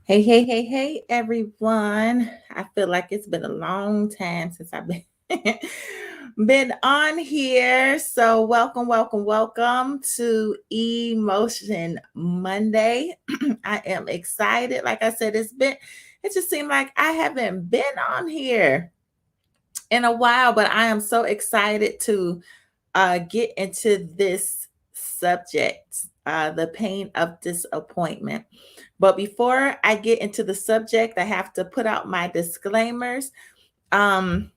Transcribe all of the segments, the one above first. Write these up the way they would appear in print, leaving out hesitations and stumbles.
Hey, everyone. I feel like it's been a long time since I've been been on here. So welcome to Emotion Monday. I am excited. Like I said, it just seemed like I haven't been on here in a while, but I am so excited to get into this subject, the pain of disappointment. But before I get into the subject, I have to put out my disclaimers. Um,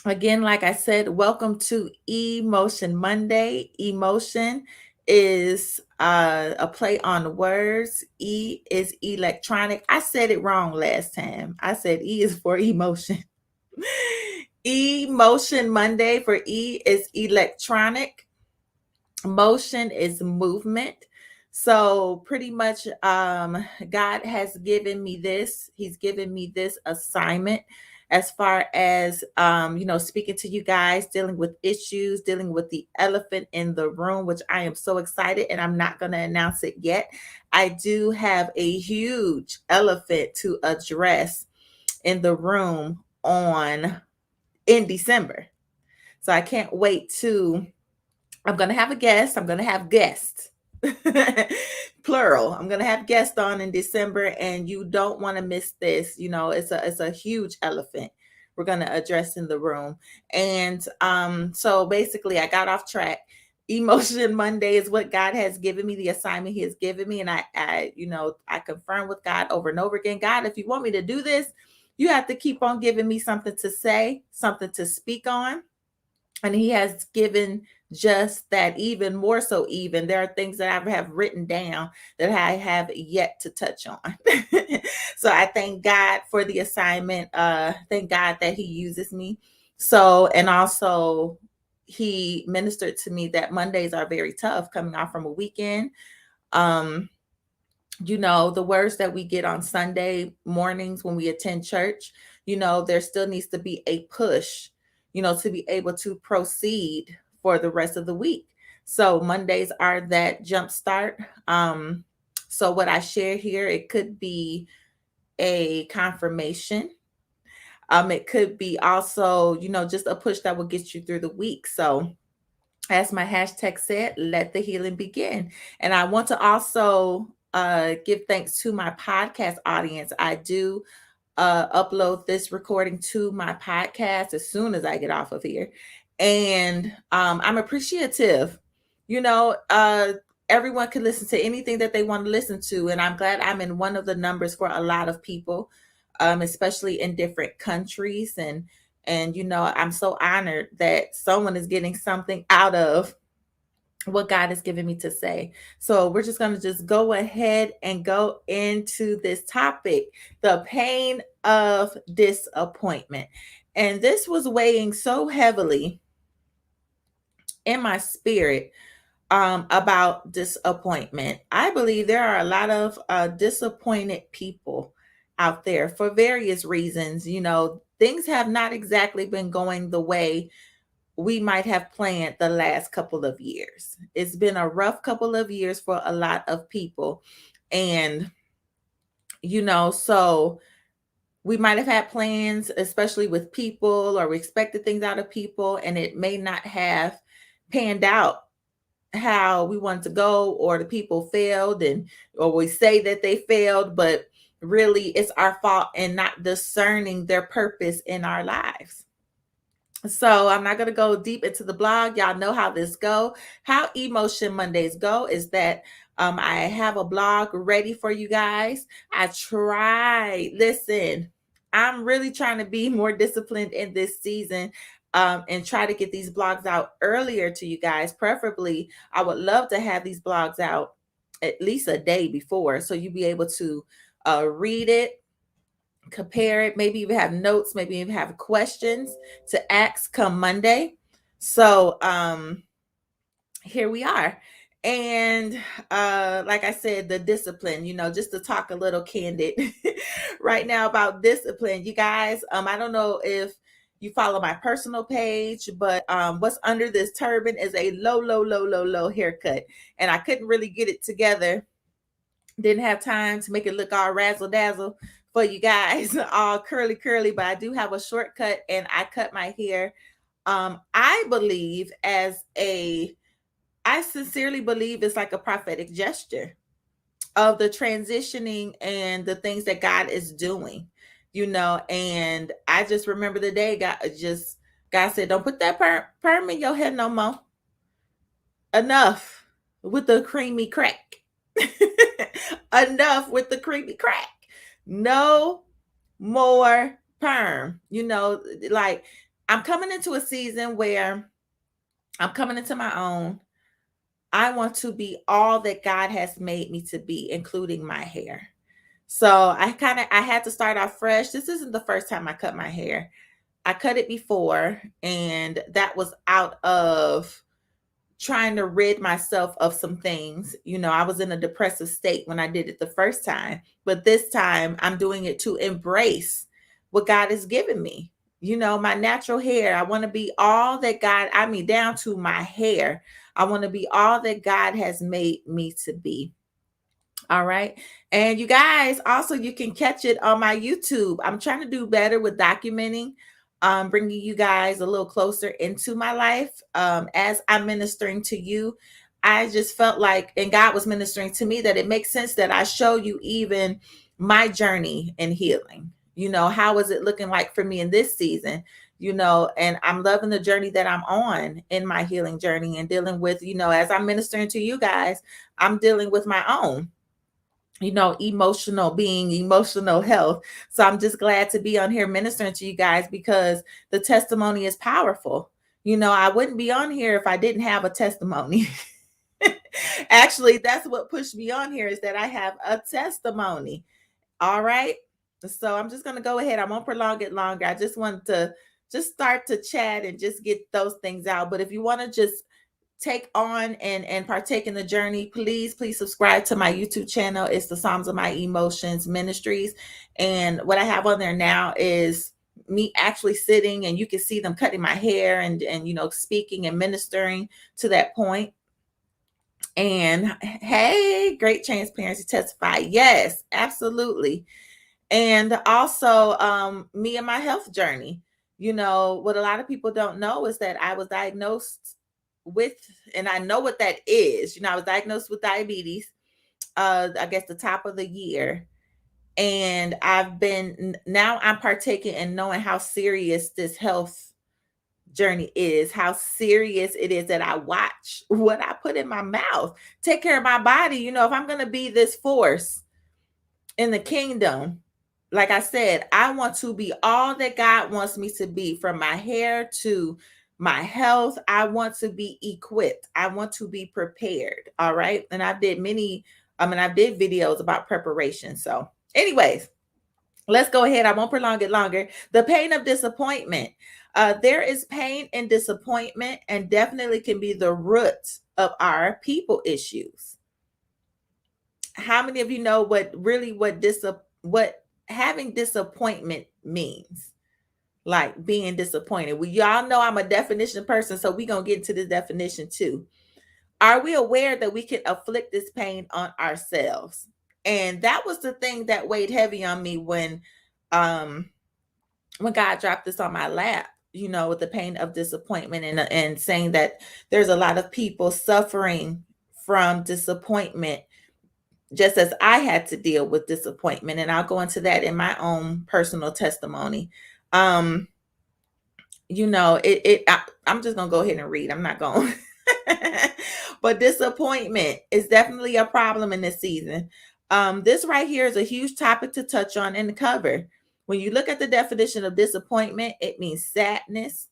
Again, like I said, welcome to Emotion Monday. Emotion is a play on words. E is electronic. I said it wrong last time. I said E is for emotion. Emotion Monday for E is electronic. Motion is movement. So pretty much God has given me this. He's given me this assignment as far as speaking to you guys, dealing with issues, dealing with the elephant in the room, which I am so excited, and I'm not going to announce it yet. I do have a huge elephant to address in the room on in December. So I can't wait to I'm going to have a guest. I'm going to have guests. Plural. I'm going to have guests on in December, and you don't want to miss this. It's a huge elephant we're going to address in the room. And so basically I got off track. Emotion Monday is what God has given me, the assignment he has given me, and I confirm with God over and over again, God, if you want me to do this, you have to keep on giving me something to say, something to speak on. And he has given just that, even more so. Even there are things that I have written down that I have yet to touch on. So I thank God for the assignment. Thank God that he uses me. So, and also he ministered to me that Mondays are very tough coming off from a weekend. um the words that we get on Sunday mornings when we attend church, there still needs to be a push, to be able to proceed for the rest of the week. So Mondays are that jump start. So what I share here, it could be a confirmation. It could be also, just a push that will get you through the week. So as my hashtag said, let the healing begin. And I want to also give thanks to my podcast audience. I do upload this recording to my podcast as soon as I get off of here. And I'm appreciative. You know, uh, Everyone can listen to anything that they want to listen to. And I'm glad I'm in one of the numbers for a lot of people, especially in different countries. And I'm so honored that someone is getting something out of what God has given me to say. So we're just going to just go ahead and go into this topic, the pain of disappointment. And this was weighing so heavily in my spirit about disappointment. I believe there are a lot of disappointed people out there for various reasons. Things have not exactly been going the way we might have planned the last couple of years. It's been a rough couple of years for a lot of people. And, so we might have had plans, especially with people, or we expected things out of people, and it may not have panned out how we wanted to go, or the people failed, or we say that they failed, but really it's our fault in not discerning their purpose in our lives. So I'm not going to go deep into the blog. Y'all know how this go. How Emotion Mondays go is that I have a blog ready for you guys. Listen, I'm really trying to be more disciplined in this season, and try to get these blogs out earlier to you guys. Preferably, I would love to have these blogs out at least a day before, so you'll be able to read it, compare it, maybe even have notes, maybe even have questions to ask come Monday. So here we are. And like I said, the discipline, just to talk a little candid right now about discipline. You guys, I don't know if you follow my personal page, but what's under this turban is a low haircut. And I couldn't really get it together Didn't have time to make it look all razzle dazzle for you guys, all curly curly, but I do have a shortcut and I cut my hair. I believe as a I sincerely believe it's like a prophetic gesture of the transitioning and the things that God is doing, and I just remember the day God said, don't put that perm in your head no more. Enough with the creamy crack. Enough with the creamy crack. No more perm. Like I'm coming into a season where I'm coming into my own. I want to be all that God has made me to be, including my hair. So I had to start off fresh. This isn't the first time I cut my hair. I cut it before, and that was out of trying to rid myself of some things. I was in a depressive state when I did it the first time, but this time I'm doing it to embrace what God has given me. My natural hair. I want to be all that down to my hair. I want to be all that God has made me to be. All right. And you guys, also, you can catch it on my YouTube. I'm trying to do better with documenting, bringing you guys a little closer into my life as I'm ministering to you. I just felt like, and God was ministering to me, that it makes sense that I show you even my journey in healing. How is it looking like for me in this season? And I'm loving the journey that I'm on in my healing journey and dealing with, as I'm ministering to you guys, I'm dealing with my own emotional health. So I'm just glad to be on here ministering to you guys because the testimony is powerful. I wouldn't be on here if I didn't have a testimony. Actually, that's what pushed me on here, is that I have a testimony. All right. So I'm just going to go ahead. I won't prolong it longer. I just want to just start to chat and just get those things out. But if you want to just take on and partake in the journey, please subscribe to my YouTube channel. It's the Psalms of My Emotions Ministries. And what I have on there now is me actually sitting, and you can see them cutting my hair and speaking and ministering to that point. And hey, great transparency testify. Yes, absolutely. And also me and my health journey. What a lot of people don't know is that I was diagnosed with, and I know what that is. I was diagnosed with diabetes, I guess the top of the year. And now I'm partaking in knowing how serious this health journey is, how serious it is that I watch what I put in my mouth, take care of my body. If I'm going to be this force in the kingdom, like I said, I want to be all that God wants me to be, from my hair to my health. I want to be equipped. I want to be prepared. All right. And I did videos about preparation. So, anyways, let's go ahead. I won't prolong it longer. The pain of disappointment. There is pain and disappointment, and definitely can be the root of our people issues. How many of you know what having disappointment means? Like being disappointed. Well, y'all know I'm a definition person, so we're gonna get into the definition too. Are we aware that we can afflict this pain on ourselves? And that was the thing that weighed heavy on me when God dropped this on my lap, with the pain of disappointment, and saying that there's a lot of people suffering from disappointment, just as I had to deal with disappointment. And I'll go into that in my own personal testimony. I'm just gonna go ahead and read. I'm not going. But disappointment is definitely a problem in this season. This right here is a huge topic to touch on and cover. When you look at the definition of disappointment, it means sadness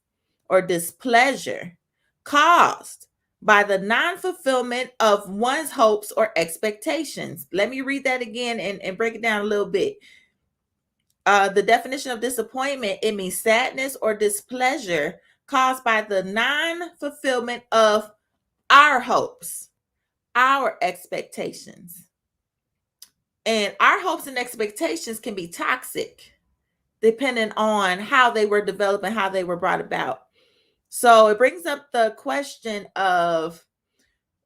or displeasure caused by the non-fulfillment of one's hopes or expectations. Let me read that again and break it down a little bit. The definition of disappointment, it means sadness or displeasure caused by the non-fulfillment of our hopes, our expectations. And our hopes and expectations can be toxic depending on how they were developed and how they were brought about. So it brings up the question of,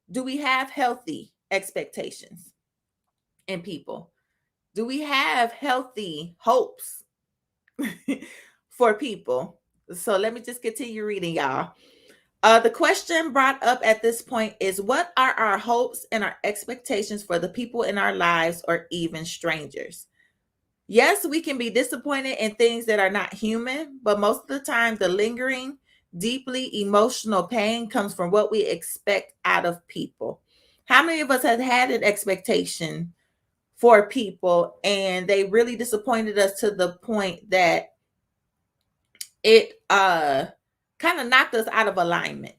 do we have healthy expectations? in people? Do we have healthy hopes for people? So let me just continue reading, y'all. The question brought up at this point is, what are our hopes and our expectations for the people in our lives or even strangers? Yes, we can be disappointed in things that are not human, but most of the time, the lingering, deeply emotional pain comes from what we expect out of people. How many of us have had an expectation for people and they really disappointed us to the point that it kind of knocked us out of alignment,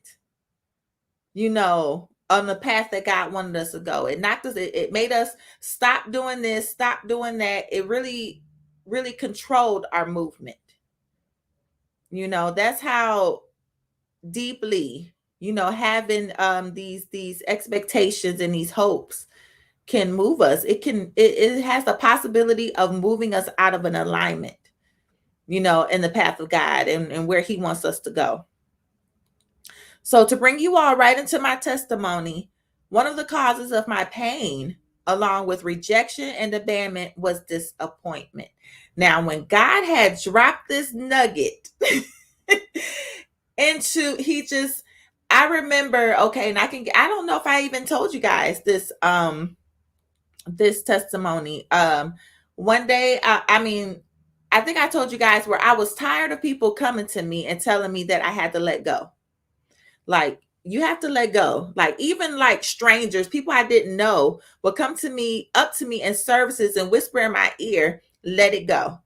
on the path that God wanted us to go? It knocked us, it made us stop doing this, stop doing that. It really, really controlled our movement. That's how deeply, having these expectations and these hopes can move us. It has the possibility of moving us out of an alignment, in the path of God and where He wants us to go. So, to bring you all right into my testimony, one of the causes of my pain, along with rejection and abandonment, was disappointment. Now, when God had dropped this nugget I remember, okay, and I don't know if I even told you guys this testimony. One day, I think I told you guys where I was tired of people coming to me and telling me that I had to let go. Like, you have to let go. Like, even like strangers, people I didn't know, would come to me, up to me in services and whisper in my ear, let it go.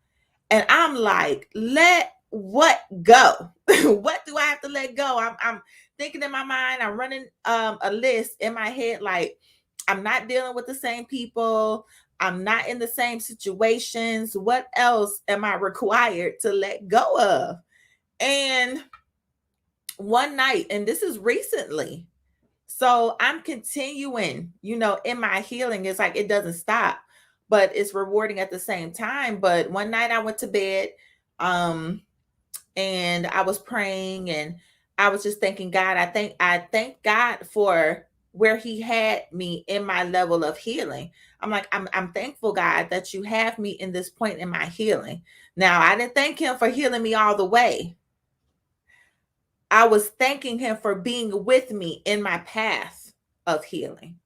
And I'm like, let what go? What do I have to let go? I'm thinking in my mind, I'm running a list in my head, like, I'm not dealing with the same people. I'm not in the same situations. What else am I required to let go of? And one night, and this is recently, so I'm continuing, in my healing. It's like it doesn't stop, but it's rewarding at the same time. But one night I went to bed, um, and I was praying, and I was just thanking God. I thank God for where He had me in my level of healing. I'm like, I'm thankful, God, that you have me in this point in my healing. Now, I didn't thank Him for healing me all the way. I was thanking Him for being with me in my path of healing.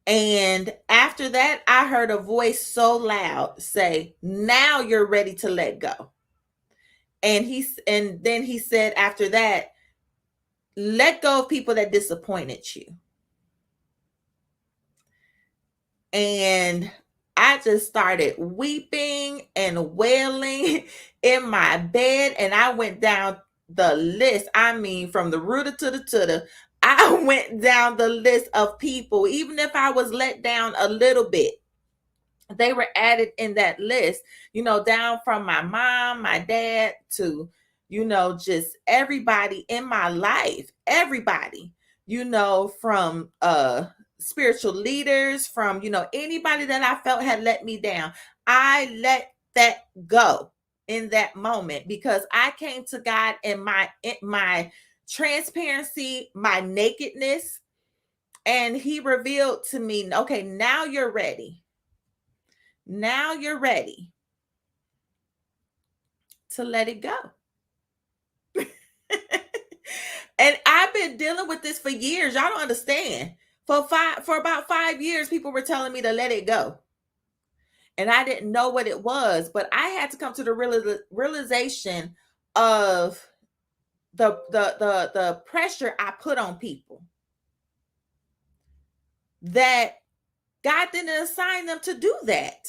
And after that, I heard a voice so loud say, now you're ready to let go. And then He said after that, let go of people that disappointed you. And I just started weeping and wailing in my bed. And I went down the list. I mean, from the rooter to the tutor, I went down the list of people. Even if I was let down a little bit, they were added in that list, down from my mom, my dad, to, just everybody in my life, everybody, from spiritual leaders, from, anybody that I felt had let me down. I let that go in that moment because I came to God in my transparency, my nakedness, and He revealed to me, okay, now you're ready. Now you're ready to let it go. And I've been dealing with this for years. Y'all don't understand. For about 5 years, people were telling me to let it go. And I didn't know what it was, but I had to come to the realization of the pressure I put on people, that God didn't assign them to do that.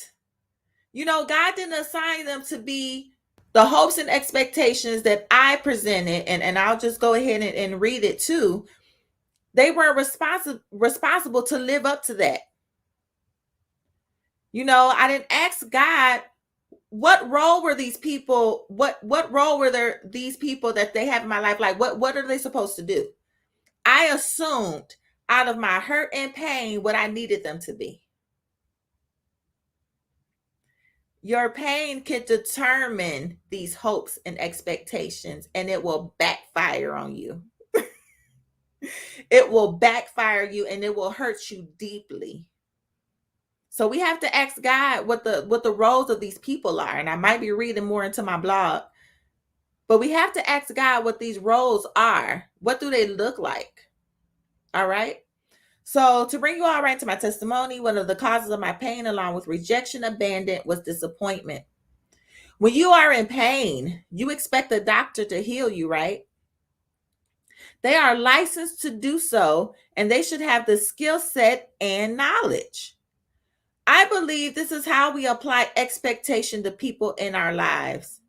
God didn't assign them to be the hopes and expectations that I presented. And I'll just go ahead and read it too. They weren't responsible to live up to that. I didn't ask God, what role were these people? What role were these people that they have in my life? Like, what are they supposed to do? I assumed out of my hurt and pain what I needed them to be. Your pain can determine these hopes and expectations, and it will backfire on you. It will backfire you, and it will hurt you deeply. So we have to ask God what the roles of these people are. And I might be reading more into my blog, but we have to ask God what these roles are. What do they look like? All right. So to bring you all right to my testimony, one of the causes of my pain, along with rejection, abandon, was disappointment. When you are in pain, you expect the doctor to heal you, right? They are licensed to do so, and they should have the skill set and knowledge. I believe this is how we apply expectation to people in our lives.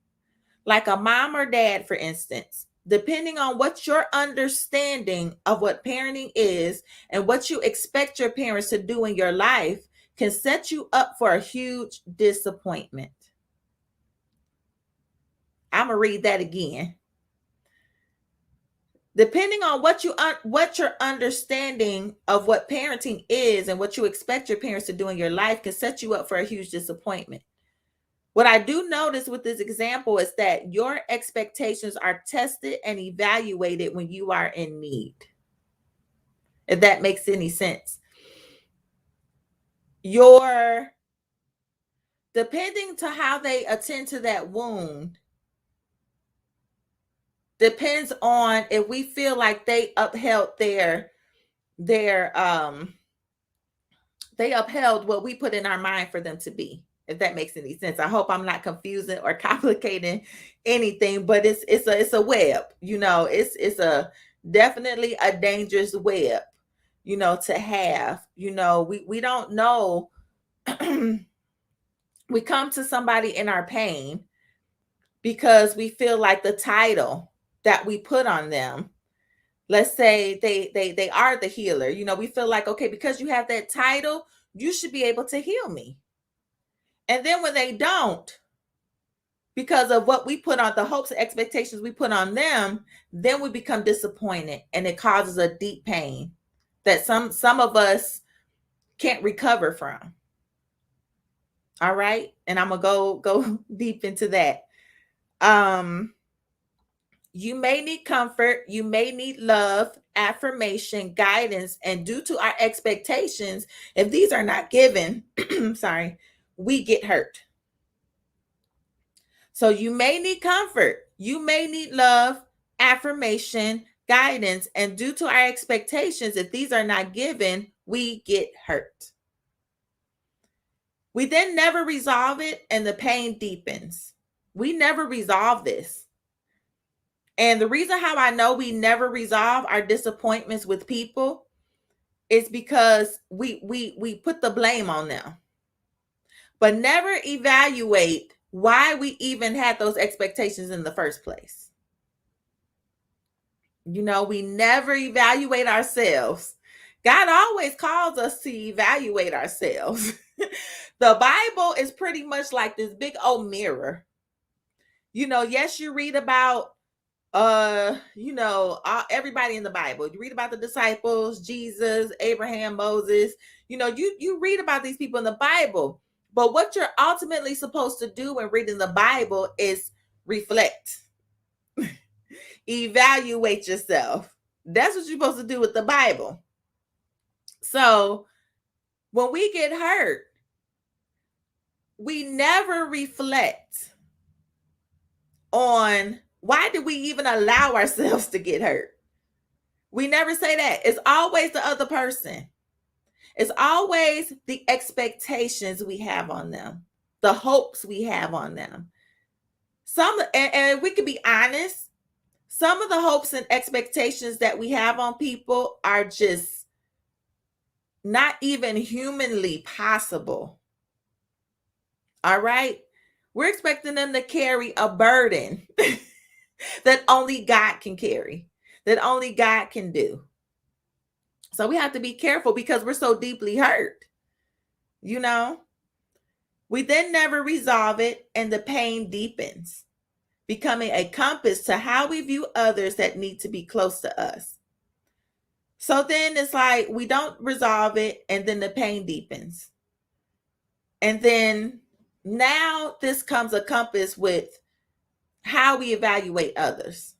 Like a mom or dad, for instance, depending on what your understanding of what parenting is and what you expect your parents to do in your life can set you up for a huge disappointment. I'm going to read that again. Depending on what your understanding of what parenting is and what you expect your parents to do in your life can set you up for a huge disappointment. What I do notice with this example is that your expectations are tested and evaluated when you are in need. If that makes any sense. Your depending to how they attend to that wound depends on if we feel like they upheld their they upheld what we put in our mind for them to be. If that makes any sense. I hope I'm not confusing or complicating anything, but it's a web, it's a definitely a dangerous web, to have. We don't know. We come to somebody in our pain because we feel like the title that we put on them, let's say they are the healer, we feel like, okay, because you have that title, you should be able to heal me. And then when they don't, because of what we put on, the hopes and expectations we put on them, then we become disappointed, and it causes a deep pain that some of us can't recover from. All right. And I'm gonna go deep into that. You may need comfort, you may need love, affirmation, guidance, and due to our expectations, if these are not given, sorry, we get hurt. So you may need comfort, you may need love, affirmation, guidance, and due to our expectations, if these are not given, we get hurt. We then never resolve it, and the pain deepens. We never resolve this. And the reason how I know we never resolve our disappointments with people is because we put the blame on them, but never evaluate why we even had those expectations in the first place. We never evaluate ourselves. God always calls us to evaluate ourselves. The Bible is pretty much like this big old mirror. Yes, you read about everybody in the Bible. You read about the disciples, Jesus, Abraham, Moses. You read about these people in the Bible. But what you're ultimately supposed to do when reading the Bible is reflect. Evaluate yourself. That's what you're supposed to do with the Bible. So when we get hurt, we never reflect on why did we even allow ourselves to get hurt. We never say that. It's always the other person. It's always the expectations we have on them, the hopes we have on them. And we could be honest, some of the hopes and expectations that we have on people are just not even humanly possible. All right? We're expecting them to carry a burden that only God can carry, that only God can do. So we have to be careful because we're so deeply hurt. We then never resolve it, and the pain deepens, becoming a compass to how we view others that need to be close to us. So then it's like we don't resolve it, and then the pain deepens. And then now this comes a compass with how we evaluate others.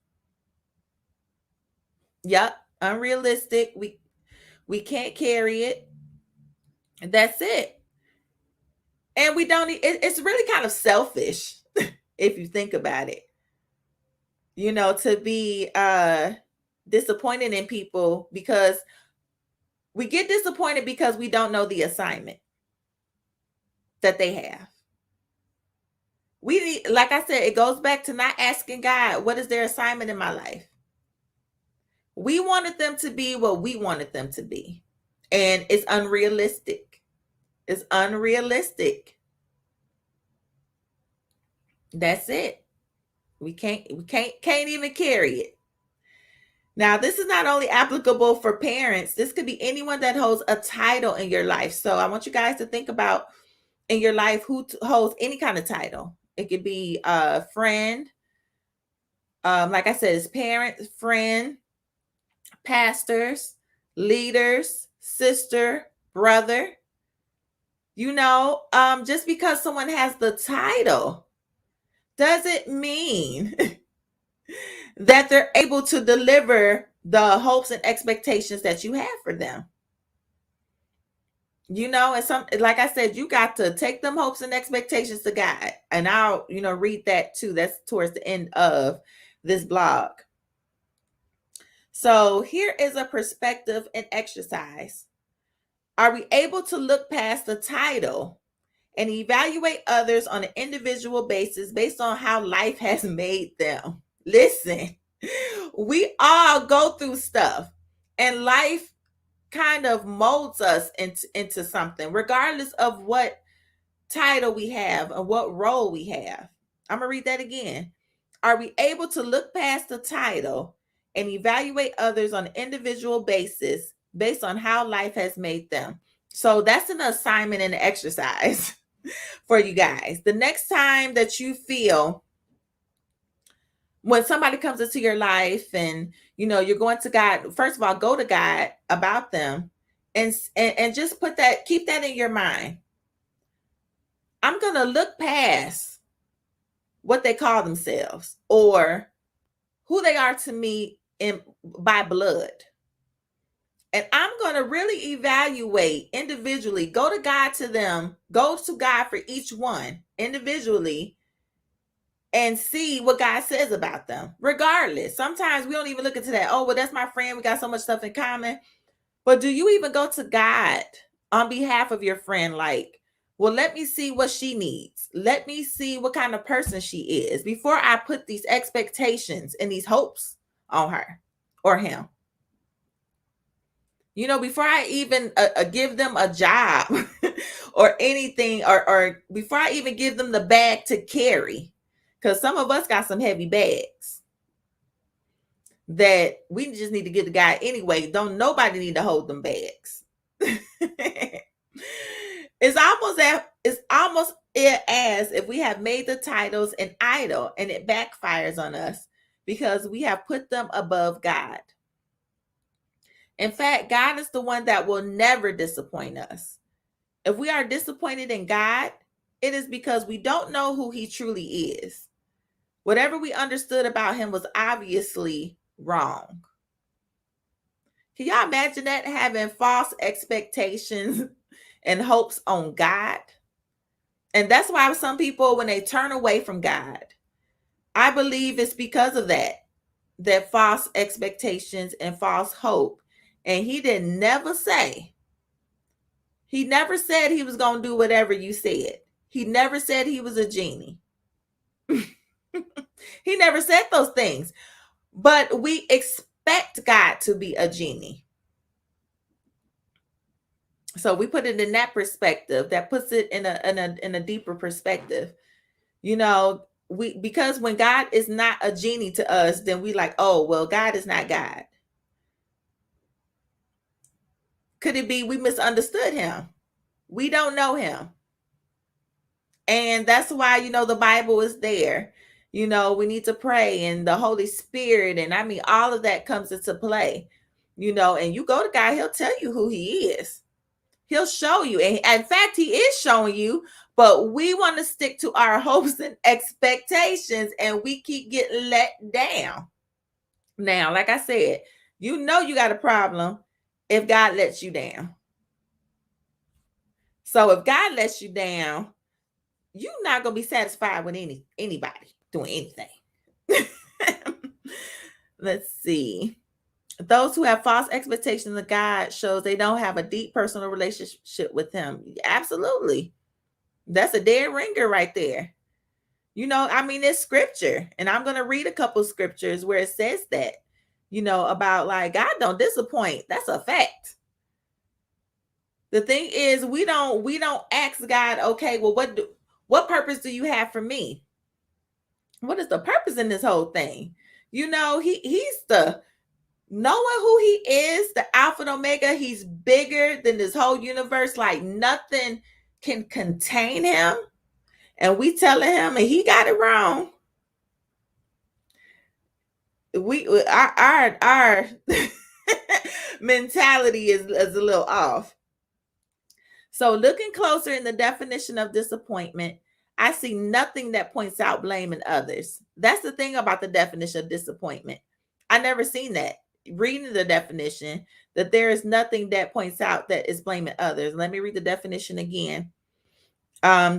Yep, unrealistic. We can't carry it. That's it. And we don't, it's really kind of selfish if you think about it, to be disappointed in people because we get disappointed because we don't know the assignment that they have. Like I said, it goes back to not asking God, what is their assignment in my life? We wanted them to be what we wanted them to be. And it's unrealistic. It's unrealistic. That's it. We can't even carry it. Now, this is not only applicable for parents, this could be anyone that holds a title in your life. So I want you guys to think about in your life who holds any kind of title. It could be a friend, like I said, it's parents, friend, pastors, leaders, sister, brother. Just because someone has the title doesn't mean that they're able to deliver the hopes and expectations that you have for them. And like I said, you got to take them hopes and expectations to God. And I'll, read that too. That's towards the end of this blog. So here is a perspective and exercise. Are we able to look past the title and evaluate others on an individual basis based on how life has made them? Listen, we all go through stuff, and life kind of molds us into something, regardless of what title we have and what role we have. I'm going to read that again. Are we able to look past the title and evaluate others on an individual basis based on how life has made them? So that's an assignment and an exercise for you guys. The next time that you feel when somebody comes into your life and you're going to God, first of all, go to God about them and just keep that in your mind. I'm going to look past what they call themselves or who they are to me by blood. And I'm going to really evaluate individually, go to God for each one individually and see what God says about them. Regardless, sometimes we don't even look into that. Oh, well, that's my friend. We got so much stuff in common. But do you even go to God on behalf of your friend? Like, well, let me see what she needs. Let me see what kind of person she is before I put these expectations and these hopes on her or him. Before I even give them a job or anything, or before I even give them the bag to carry, because some of us got some heavy bags that we just need to give the guy anyway. Don't nobody need to hold them bags. It's almost as if we have made the titles an idol and it backfires on us because we have put them above God. In fact, God is the one that will never disappoint us. If we are disappointed in God, it is because we don't know who he truly is. Whatever we understood about him was obviously wrong. Can y'all imagine that, having false expectations and hopes on God? And that's why some people, when they turn away from God, I believe it's because of that false expectations and false hope. And he never said he was going to do whatever you said. He never said he was a genie. He never said those things. But we expect God to be a genie. So we put it in that perspective. That puts it in a deeper perspective. Because when God is not a genie to us, then we like, oh, well, God is not God. Could it be we misunderstood him? We don't know him. And that's why, the Bible is there. We need to pray, and the Holy Spirit. And I mean, all of that comes into play, and you go to God, he'll tell you who he is. He'll show you. And in fact, he is showing you, but we want to stick to our hopes and expectations, and we keep getting let down. Now, like I said, you got a problem if God lets you down. So if God lets you down, you're not gonna be satisfied with anybody doing anything. Let's see. Those who have false expectations of God shows they don't have a deep personal relationship with him. Absolutely. That's a dead ringer right there. I mean, it's scripture, and I'm going to read a couple scriptures where it says that, about like God don't disappoint. That's a fact. The thing is, we don't ask God, okay, well, what purpose do you have for me? What is the purpose in this whole thing? He's the knowing who he is, the Alpha and Omega. He's bigger than this whole universe. Like nothing can contain him. And we telling him, and he got it wrong. Our mentality is a little off. So looking closer in the definition of disappointment, I see nothing that points out blaming others. That's the thing about the definition of disappointment. I never seen that. Reading the definition, that there is nothing that points out that is blaming others. Let me read the definition again.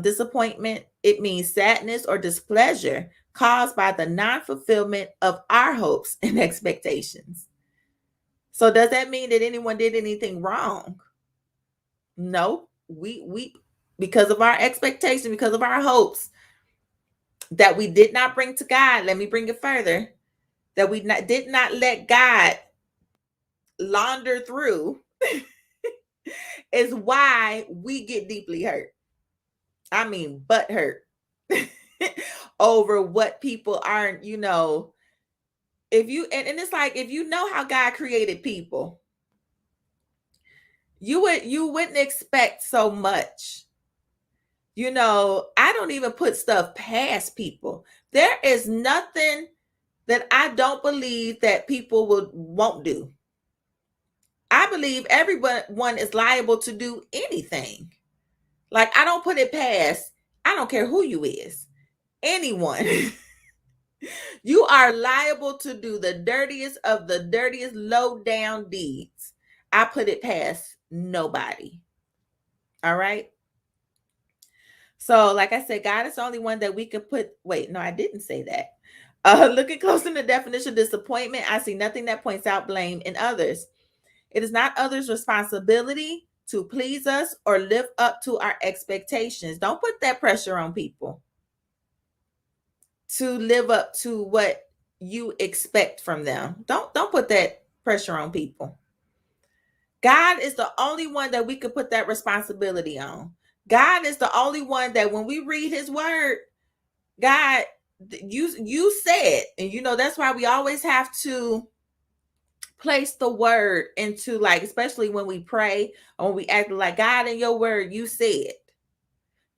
Disappointment, it means sadness or displeasure caused by the non-fulfillment of our hopes and expectations. So does that mean that anyone did anything wrong? No, we because of our expectation, because of our hopes that we did not bring to God. Let me bring it further. That we did not let God launder through is why we get deeply hurt. I mean, butt hurt over what people aren't, if you, and it's like, if you know how God created people, you wouldn't expect so much. I don't even put stuff past people. There is nothing that I don't believe that people won't do. I believe everyone is liable to do anything. Like, I don't put it past, I don't care who you is, anyone. You are liable to do the dirtiest of the dirtiest low down deeds. I put it past nobody. All right. So, like I said, God is the only one that we could put. Wait, no, I didn't say that. Looking close in the definition of disappointment, I see nothing that points out blame in others. It is not others' responsibility to please us or live up to our expectations. Don't put that pressure on people to live up to what you expect from them. Don't put that pressure on people. God is the only one that we could put that responsibility on. God is the only one that when we read his word, God, you said, and that's why we always have to place the word into, like, especially when we pray or when we act like, God, in your word, you said.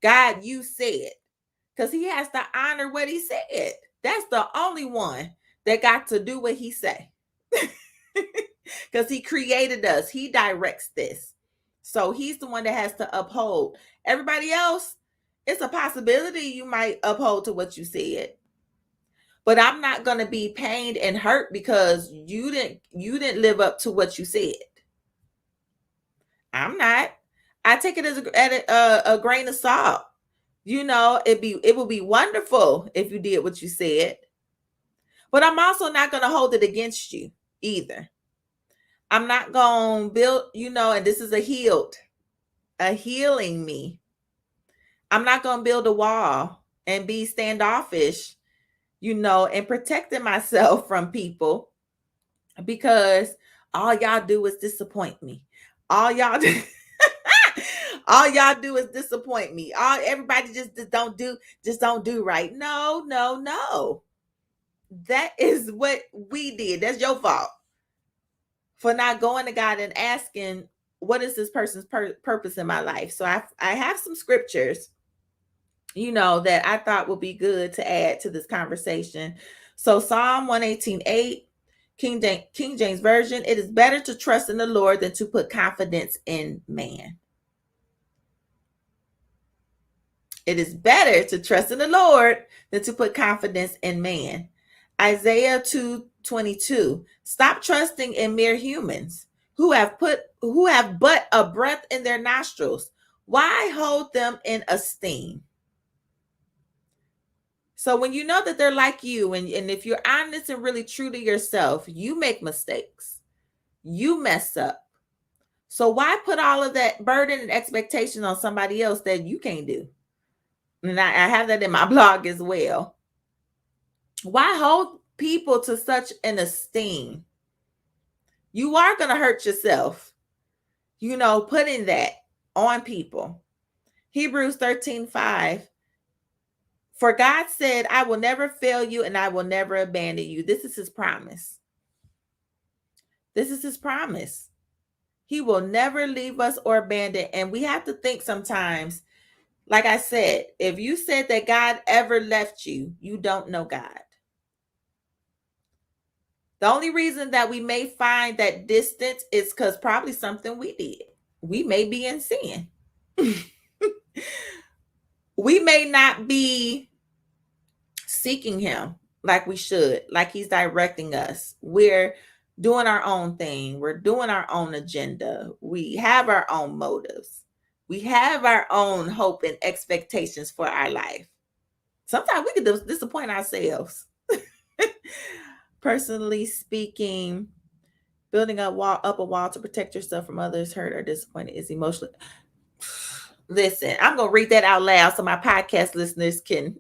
God, you said. Because he has to honor what he said. That's the only one that got to do what he say. Because he created us. He directs this. So he's the one that has to uphold. Everybody else, it's a possibility you might uphold to what you said. But I'm not going to be pained and hurt because you didn't live up to what you said. I'm not. I take it as a grain of salt. It would be wonderful if you did what you said. But I'm also not going to hold it against you either. I'm not going to build, and this is a healing me. I'm not going to build a wall and be standoffish, and protecting myself from people because all y'all do is disappoint me. All y'all do. All y'all do is disappoint me. Everybody just don't do right. No. That is what we did. That's your fault for not going to God and asking, what is this person's purpose in my life? So I have some scriptures, that I thought would be good to add to this conversation. So Psalm 118:8, King James Version, it is better to trust in the Lord than to put confidence in man. It is better to trust in the Lord than to put confidence in man. Isaiah 2:22. Stop trusting in mere humans who have but a breath in their nostrils. Why hold them in esteem? So when you know that they're like you, and if you're honest and really true to yourself, you make mistakes, you mess up. So why put all of that burden and expectation on somebody else that you can't do? And I have that in my blog as well. Why hold people to such an esteem? You are going to hurt yourself, putting that on people. Hebrews 13:5. For God said, I will never fail you and I will never abandon you. This is his promise. This is his promise. He will never leave us or abandon. And we have to think sometimes, like I said, if you said that God ever left you, you don't know God. The only reason that we may find that distance is because probably something we did. We may be in sin. We may not be seeking him like we should, like he's directing us. We're doing our own thing. We're doing our own agenda. We have our own motives. We have our own hope and expectations for our life. Sometimes we can disappoint ourselves. Personally speaking, building up a wall to protect yourself from others hurt or disappointed is emotionally. Listen, I'm going to read that out loud so my podcast listeners can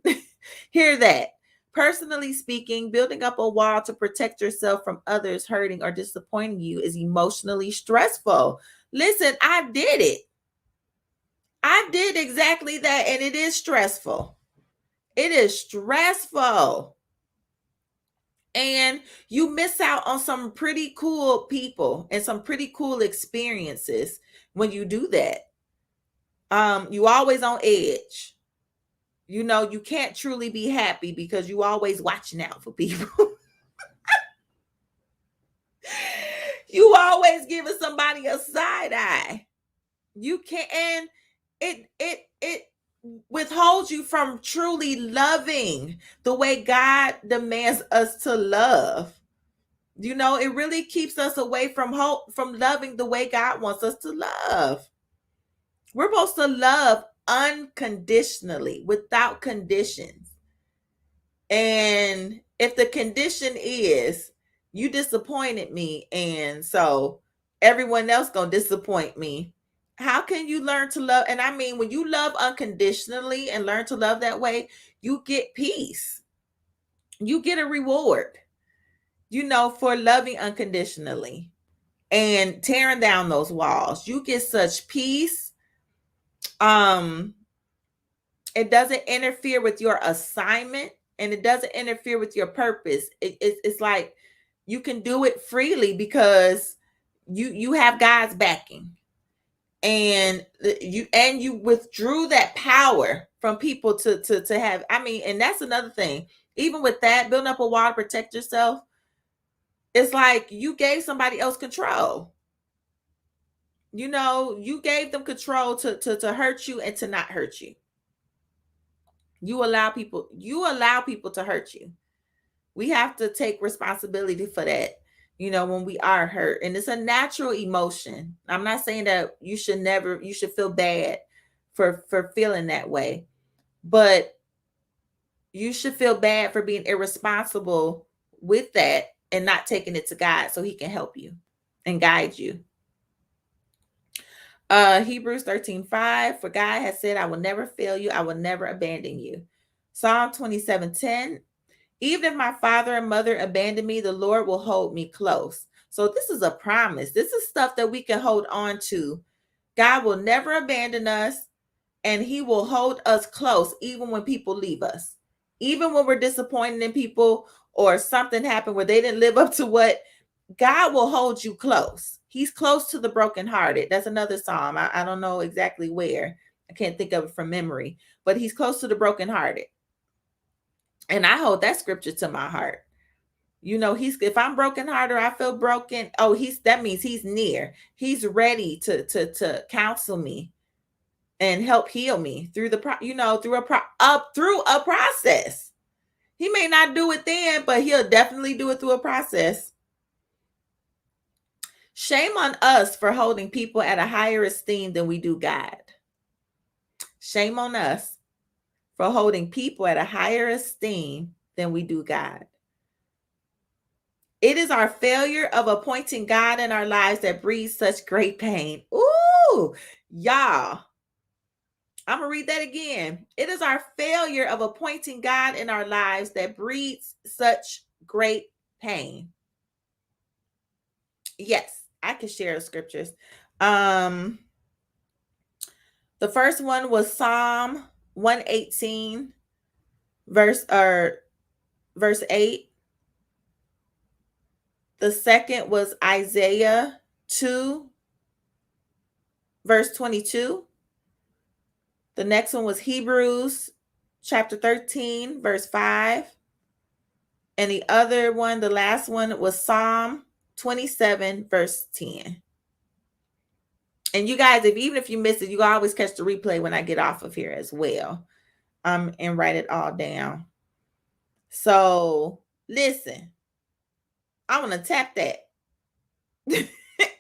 hear that. Personally speaking, building up a wall to protect yourself from others hurting or disappointing you is emotionally stressful. Listen, I did it. I did exactly that, and it is stressful. It is stressful. And you miss out on some pretty cool people and some pretty cool experiences when you do that. You always on edge. You can't truly be happy because you always watching out for people. You always giving somebody a side eye. You can't, and it withholds you from truly loving the way God demands us to love. It really keeps us away from loving the way God wants us to love. We're supposed to love unconditionally, without conditions. And if the condition is you disappointed me, and so everyone else gonna disappoint me, how can you learn to love? And I mean, when you love unconditionally and learn to love that way, you get peace. You get a reward, for loving unconditionally and tearing down those walls. You get such peace. It doesn't interfere with your assignment, and it doesn't interfere with your purpose. It's like you can do it freely because you have God's backing, and you withdrew that power from people to have. I mean, and that's another thing. Even with that, building up a wall to protect yourself, it's like you gave somebody else control. You gave them control to hurt you and to not hurt you. You allow people to hurt you. We have to take responsibility for that, when we are hurt. And it's a natural emotion. I'm not saying that you should feel bad for feeling that way, but you should feel bad for being irresponsible with that and not taking it to God so he can help you and guide you. Hebrews 13:5, for God has said, I will never fail you, I will never abandon you. Psalm 27:10, even if my father and mother abandon me, the Lord will hold me close. So this is a promise. This is stuff that we can hold on to. God will never abandon us, and he will hold us close even when people leave us. Even when we're disappointed in people or something happened where they didn't live up to what, God will hold you close. He's close to the brokenhearted. That's another psalm. I don't know exactly where. I can't think of it from memory, but he's close to the brokenhearted. And I hold that scripture to my heart. If I'm brokenhearted, I feel broken. Oh, that means he's near. He's ready to counsel me and help heal me through through a process. He may not do it then, but he'll definitely do it through a process. Shame on us for holding people at a higher esteem than we do God. Shame on us for holding people at a higher esteem than we do God. It is our failure of appointing God in our lives that breeds such great pain. Ooh, y'all. I'm going to read that again. It is our failure of appointing God in our lives that breeds such great pain. Yes, I can share the scriptures. The first one was Psalm 118 verse 8. The second was Isaiah 2 verse 22. The next one was Hebrews chapter 13 verse 5. And the other one, the last one, was Psalm 27 verse 10. And you guys, even if you missed it, you can always catch the replay when I get off of here as well. And write it all down. So listen, I want to tap that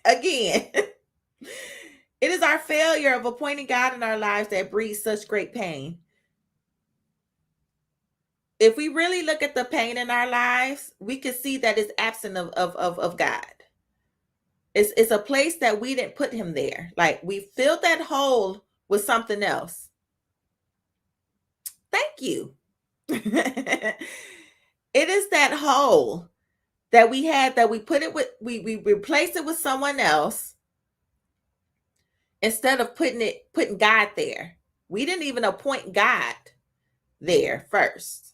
again. It is our failure of appointing God in our lives that breeds such great pain. If we really look at the pain in our lives, we can see that it's absent of God. It's a place that we didn't put him there. Like we filled that hole with something else. Thank you. It is that hole that we had that we put it with, we replaced it with someone else instead of putting God there. We didn't even appoint God there first.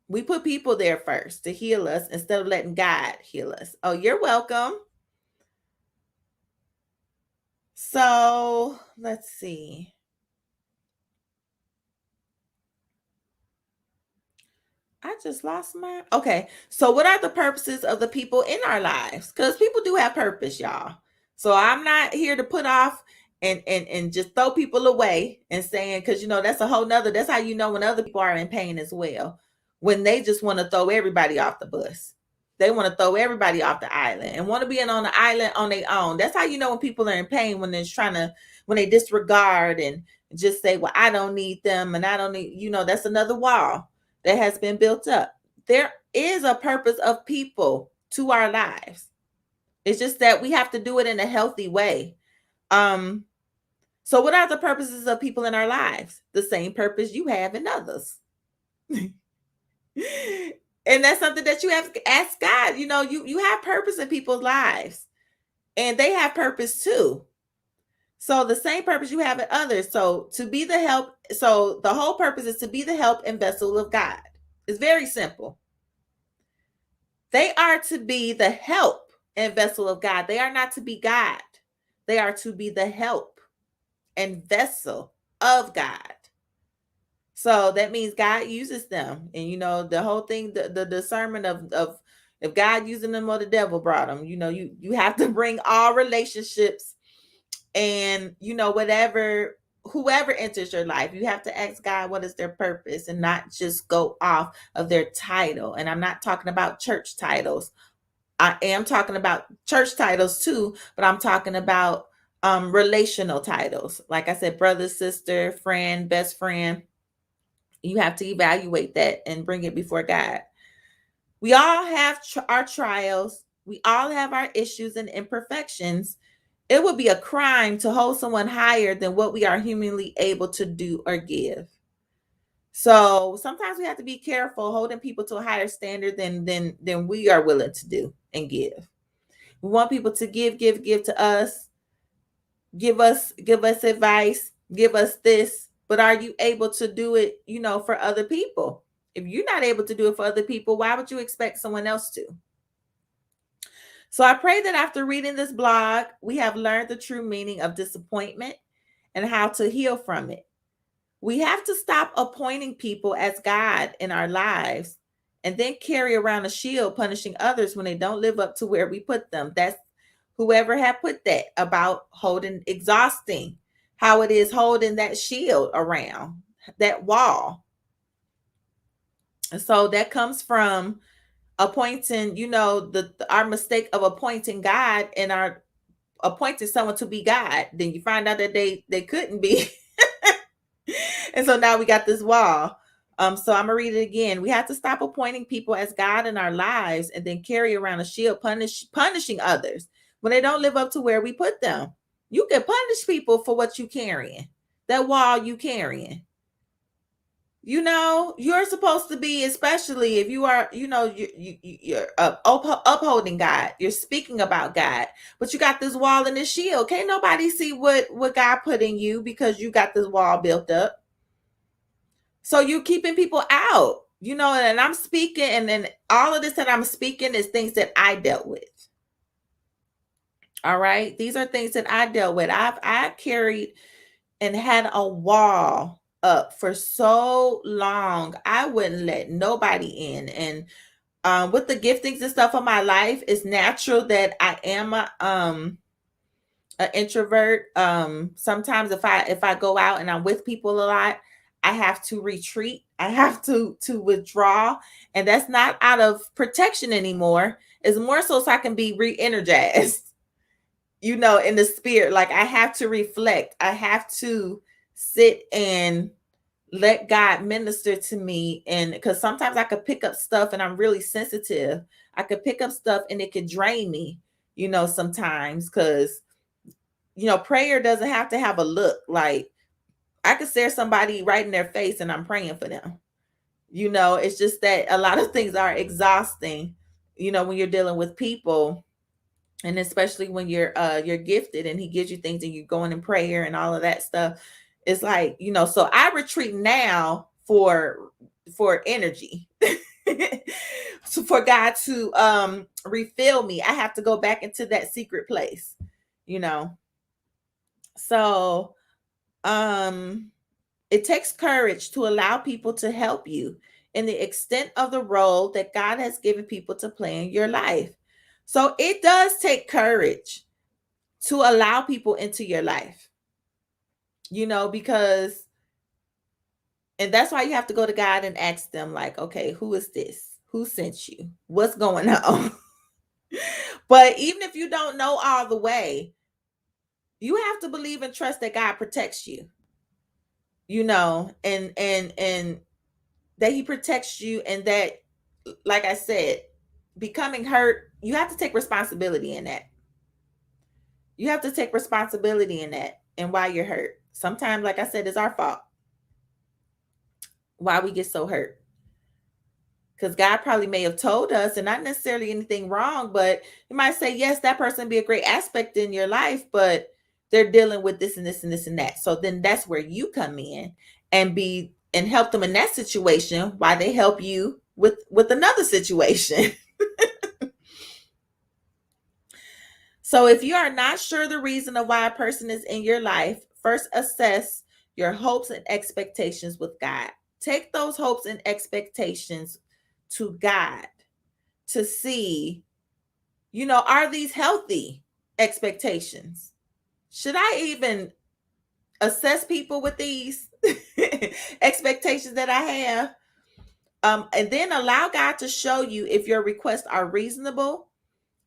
We put people there first to heal us instead of letting God heal us. Oh, you're welcome. So let's see. I just lost my. Okay. So, what are the purposes of the people in our lives? Because people do have purpose, y'all. So, I'm not here to put off and just throw people away and saying, because that's a whole nother. That's how you know when other people are in pain as well. When they just want to throw everybody off the bus. They want to throw everybody off the island and want to be on the island on their own. That's how you know when people are in pain, when when they disregard and just say, well, I don't need them and I don't need, that's another wall that has been built up. There is a purpose of people to our lives. It's just that we have to do it in a healthy way. So what are the purposes of people in our lives? The same purpose you have in others. And that's something that you have to ask God. You have purpose in people's lives and they have purpose too. So the same purpose you have in others. So to be the help. So the whole purpose is to be the help and vessel of God. It's very simple. They are to be the help and vessel of God. They are not to be God. They are to be the help and vessel of God. So that means God uses them. And the whole thing, the discernment of if God using them or the devil brought them, you have to bring all relationships and whoever enters your life, you have to ask God what is their purpose and not just go off of their title. And I'm not talking about church titles. I am talking about church titles too, but I'm talking about relational titles. Like I said, brother, sister, friend, best friend. You have to evaluate that and bring it before God. We all have our trials. We all have our issues and imperfections. It would be a crime to hold someone higher than what we are humanly able to do or give. So sometimes we have to be careful holding people to a higher standard than we are willing to do and give. We want people to give to us, give us advice, give us this, but are you able to do it, for other people? If you're not able to do it for other people, why would you expect someone else to? So I pray that after reading this blog, we have learned the true meaning of disappointment and how to heal from it. We have to stop appointing people as God in our lives and then carry around a shield punishing others when they don't live up to where we put them. That's whoever had put that about exhausting, how it is holding that shield around that wall. And so that comes from appointing, our mistake of appointing God and our appointing someone to be God. Then you find out that they couldn't be. And so now we got this wall. So I'm gonna read it again. We have to stop appointing people as God in our lives and then carry around a shield, punishing others when they don't live up to where we put them. You can punish people for what you carrying, that wall you carrying. You're supposed to be, especially if you are, you're upholding God. You're speaking about God, but you got this wall and this shield. Can't nobody see what God put in you because you got this wall built up. So you're keeping people out, and I'm speaking, and then all of this that I'm speaking is things that I dealt with. All right. These are things that I dealt with. I carried and had a wall up for so long. I wouldn't let nobody in. And with the giftings and stuff of my life, it's natural that I am an introvert. Sometimes if I go out and I'm with people a lot, I have to retreat. I have to withdraw, and that's not out of protection anymore. It's more so I can be re-energized, in the spirit. Like, I have to reflect. I have to sit and let God minister to me. And because sometimes I could pick up stuff and I'm really sensitive. I could pick up stuff and it could drain me, sometimes because, prayer doesn't have to have a look. Like, I could stare somebody right in their face and I'm praying for them. It's just that a lot of things are exhausting, when you're dealing with people, and especially when you're gifted and he gives you things and you're going in prayer and all of that stuff. It's like, so I retreat now for energy. So for God to refill me, I have to go back into that secret place, so it takes courage to allow people to help you in the extent of the role that God has given people to play in your life. So it does take courage to allow people into your life, because, and that's why you have to go to God and ask them, like, okay, who is this? Who sent you? What's going on? But even if you don't know all the way, you have to believe and trust that God protects you, and that he protects you, and that, like I said, becoming hurt, you have to take responsibility in that. You have to take responsibility in that and why you're hurt. Sometimes, like I said, it's our fault why we get so hurt. Because God probably may have told us, and not necessarily anything wrong, but you might say, yes, that person be a great aspect in your life, but they're dealing with this and this and this and that. So then that's where you come in and help them in that situation while they help you with another situation. So if you are not sure the reason of why a person is in your life, first assess your hopes and expectations with God. Take those hopes and expectations to God to see, are these healthy expectations? Should I even assess people with these expectations that I have? And then allow God to show you if your requests are reasonable,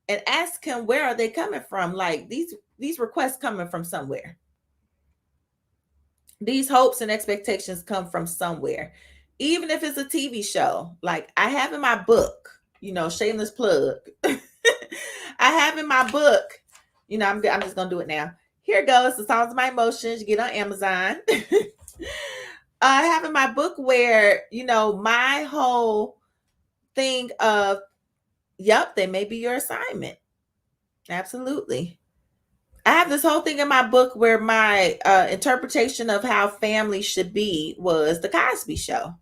and ask him, where are they coming from? Like, these requests coming from somewhere. These hopes and expectations come from somewhere. Even if it's a TV show, like I have in my book, shameless plug. I have in my book, I'm just gonna do it now. Here goes the Songs of My Emotions. You get on Amazon. I have in my book where, my whole thing of, yep, they may be your assignment. Absolutely. I have this whole thing in my book where my interpretation of how family should be was the Cosby Show.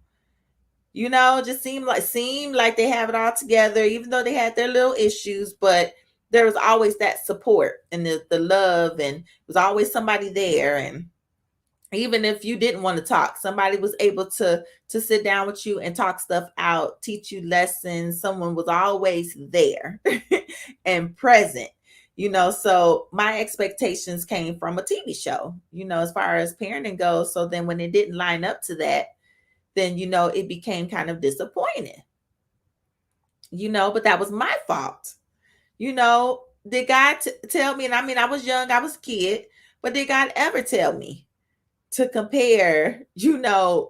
Just seemed like they have it all together, even though they had their little issues, but there was always that support and the love, and was always somebody there. And even if you didn't want to talk, somebody was able to sit down with you and talk stuff out, teach you lessons. Someone was always there and present. So my expectations came from a TV show, as far as parenting goes. So then when it didn't line up to that, then, it became kind of disappointing, but that was my fault. Did God tell me? And I mean, I was young, I was a kid, but did God ever tell me to compare,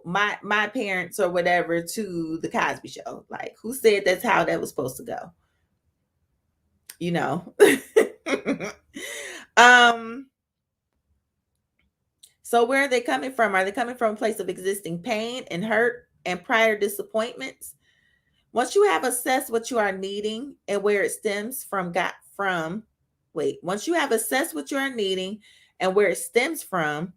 my parents or whatever to the Cosby Show. Like, who said that's how that was supposed to go? You know. um so where are they coming from? Are they coming from a place of existing pain and hurt and prior disappointments? Once you have assessed what you are needing and where it stems from, once you have assessed what you are needing and where it stems from,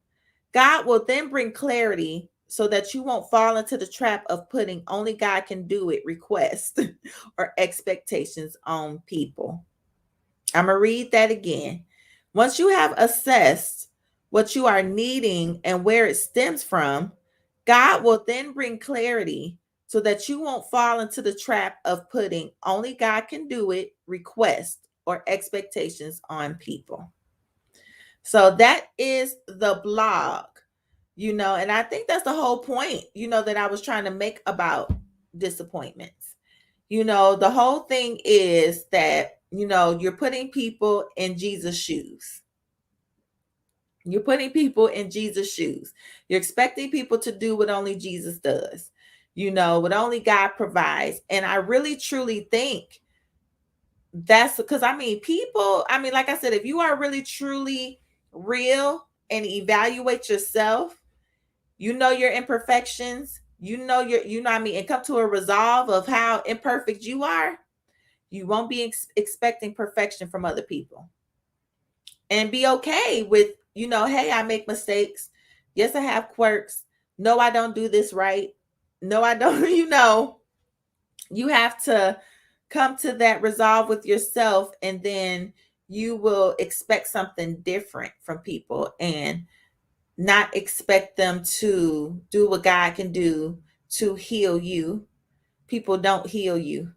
God will then bring clarity so that you won't fall into the trap of putting only God can do it requests or expectations on people. I'm going to read that again. Once you have assessed what you are needing and where it stems from, God will then bring clarity so that you won't fall into the trap of putting only God can do it requests or expectations on people. So that is the blog, and I think that's the whole point, that I was trying to make about disappointments. The whole thing is that, you're putting people in Jesus' shoes. You're putting people in Jesus' shoes. You're expecting people to do what only Jesus does, what only God provides. And I really, truly think that's because, like I said, if you are really, truly real and evaluate yourself, your imperfections, and come to a resolve of how imperfect you are, you won't be expecting perfection from other people. And be okay with, hey, I make mistakes. Yes, I have quirks. No, I don't do this right. No, I don't, you have to come to that resolve with yourself, and then you will expect something different from people and not expect them to do what God can do to heal you. People don't heal you.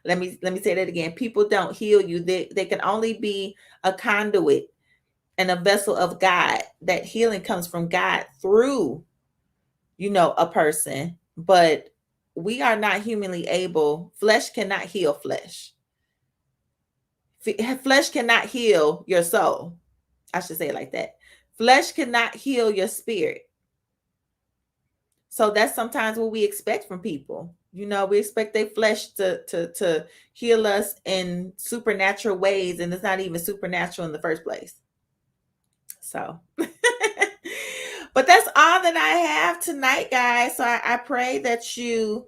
let me say that again. People don't heal you. They can only be a conduit and a vessel of God. That healing comes from God through, a person, but we are not humanly able. Flesh cannot heal flesh. Flesh cannot heal your soul. I should say it like that. Flesh cannot heal your spirit. So that's sometimes what we expect from people. We expect their flesh to heal us in supernatural ways, and it's not even supernatural in the first place. So, but that's all that I have tonight, guys. So I pray that you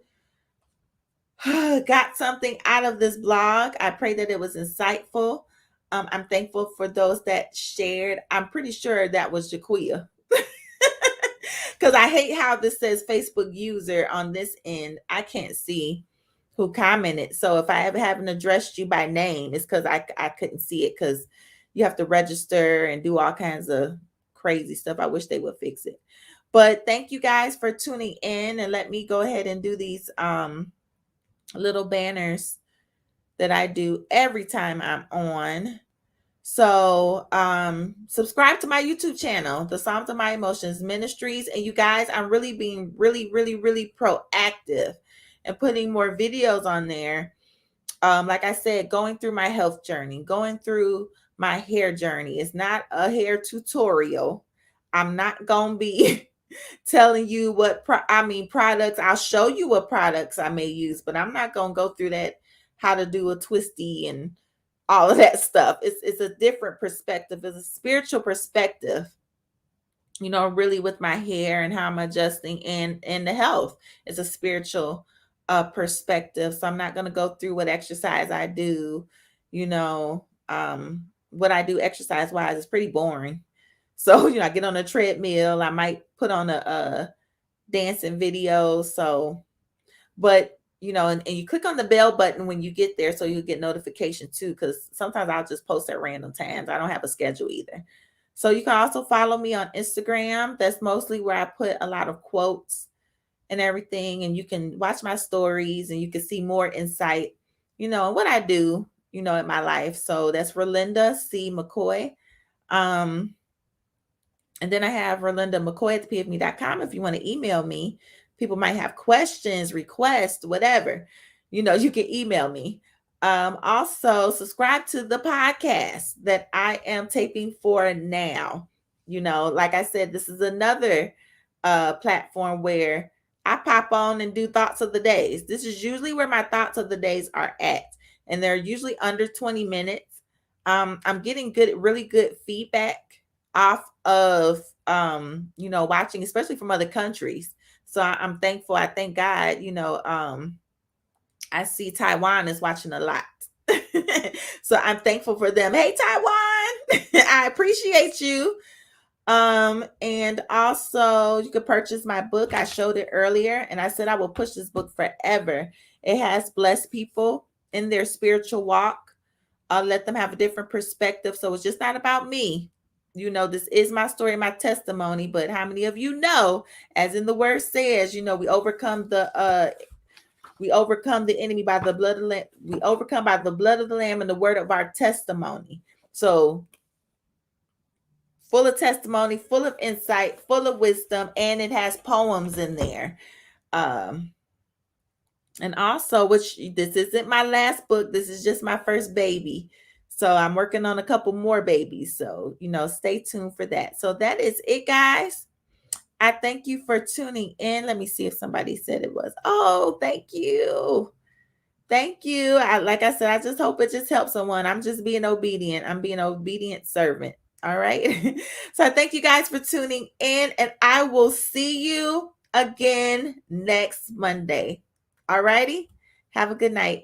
got something out of this blog. I pray that it was insightful. I'm thankful for those that shared. I'm pretty sure that was Jaquia. Because I hate how this says Facebook user on this end. I can't see who commented. So if I ever haven't addressed you by name, it's because I couldn't see it, because you have to register and do all kinds of crazy stuff. I wish they would fix it. But thank you guys for tuning in, and let me go ahead and do these little banners that I do every time I'm on. So subscribe to my YouTube channel, The Psalms of My Emotions Ministries. And you guys, I'm really being really proactive and putting more videos on there. Like I said, going through my health journey, going through my hair journey. It's not a hair tutorial. I'm not going to be telling you what products. I'll show you what products I may use, but I'm not going to go through that, how to do a twisty and all of that stuff. It's a different perspective. It's a spiritual perspective, really, with my hair and how I'm adjusting, and the health. It's a spiritual perspective. So I'm not going to go through what exercise I do. What I do exercise wise is pretty boring. So, I get on a treadmill. I might put on a dancing video. So, but and you click on the bell button when you get there, so you get notification too, because sometimes I'll just post at random times. I don't have a schedule either. So you can also follow me on Instagram. That's mostly where I put a lot of quotes and everything, and you can watch my stories and you can see more insight, what I do, in my life. So that's Rolinda C. McCoy. And then I have Rolinda McCoy at pfme.com if you want to email me. People might have questions, requests, whatever. You can email me. Also, subscribe to the podcast that I am taping for now. Like I said, this is another platform where I pop on and do thoughts of the days. This is usually where my thoughts of the days are at, and they're usually under 20 minutes. I'm getting really good feedback off of watching, especially from other countries. So I'm thankful. I thank God. I see Taiwan is watching a lot. So I'm thankful for them. Hey Taiwan, I appreciate you. And also you could purchase my book. I showed it earlier and I said I will push this book forever. It has blessed people in their spiritual walk. Let them have a different perspective. So it's just not about me. This is my story, my testimony, but how many of you know, as in the word says, we overcome the enemy by the blood of the Lamb. We overcome by the blood of the Lamb and the word of our testimony. So full of testimony, full of insight, full of wisdom, and it has poems in there. And also, which this isn't my last book, this is just my first baby. So I'm working on a couple more babies. So, stay tuned for that. So that is it, guys. I thank you for tuning in. Let me see if somebody said it was. Oh, thank you. Thank you. Like I said, I just hope it just helps someone. I'm just being obedient. I'm being an obedient servant. All right. So I thank you guys for tuning in, and I will see you again next Monday. All righty. Have a good night.